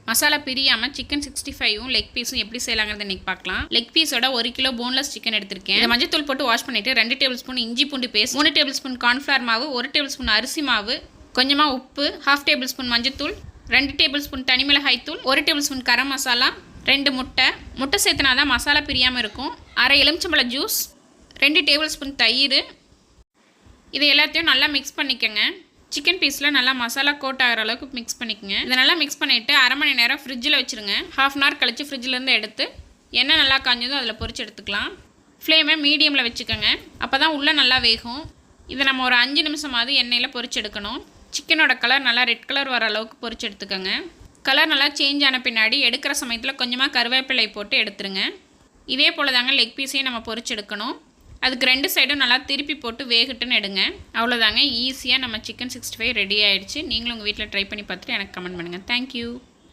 மசாலா பிரியாமல் chicken 65ம் leg பீஸும் எப்படி செய்யலாங்கிறது இன்றைக்கி பார்க்கலாம். லெக் பீஸோட 1 கிலோ போன்லெஸ் சிக்கன் எடுத்திருக்கேன். இதை மஞ்சத்தூள் போட்டு வாஷ் பண்ணிவிட்டு 2 டேபிள் ஸ்பூன் இஞ்சி பூண்டு பேஸ்ட், 3 டேபிள் ஸ்பூன் கார்ன்ஃப்ளவர் மாவு, 1 டேபிள் ஸ்பூன் அரிசி மாவு, கொஞ்சமாக உப்பு, 1/2 டேபிள் ஸ்பூன் மஞ்சத்தூள், 2 டேபிள் ஸ்பூன் தனிமிளகாய் தூள், 1 டேபிள் ஸ்பூன் கரம் மசாலா, 2 முட்டை சேர்த்துனா தான் மசாலா பிரியாமல் இருக்கும், அரை எலுமிச்சம்பழ ஜூஸ், 2 டேபிள் ஸ்பூன் தயிர். இதை எல்லாத்தையும் நல்லா மிக்ஸ் பண்ணிக்கோங்க. சிக்கன் பீஸில் நல்லா மசாலா கோட் ஆகிற அளவுக்கு மிக்ஸ் பண்ணிக்கோங்க. இதை நல்லா மிக்ஸ் பண்ணிவிட்டு அரை மணி நேரம் ஃப்ரிட்ஜில் வச்சுருங்க. 1/2 hour கழித்து ஃப்ரிட்ஜிலேருந்து எடுத்து எண்ணெய் நல்லா காஞ்சதும் அதில் பொரிச்சு எடுத்துக்கலாம். ஃப்ளேமை மீடியமில் வச்சுக்கோங்க. அப்போ தான் உள்ளே நல்லா வேகும். இதை நம்ம ஒரு 5 நிமிஷமாவது எண்ணெயில் பொரிச்சு எடுக்கணும். சிக்கனோட கலர் நல்லா ரெட் கலர் வர அளவுக்கு பொரிச்சு எடுத்துக்கோங்க. கலர் நல்லா சேஞ்ச் ஆன பின்னாடி எடுக்கிற சமயத்தில் கொஞ்சமாக கருவேப்பிலை போட்டு எடுத்துருங்க. இதே போல் தாங்க லெக் பீஸையும் நம்ம பொரிச்சு எடுக்கணும். அதுக்கு 2 சைடும் நல்லா திருப்பி போட்டு வேகட்டுன்னு எடுங்க. அவ்வளோதாங்க, ஈஸியாக நம்ம சிக்கன் 65 ரெடி ஆகிடுச்சு. நீங்களும் உங்கள் வீட்டில் ட்ரை பண்ணி பார்த்துட்டு எனக்கு கமெண்ட் பண்ணுங்கள். தேங்க்யூ.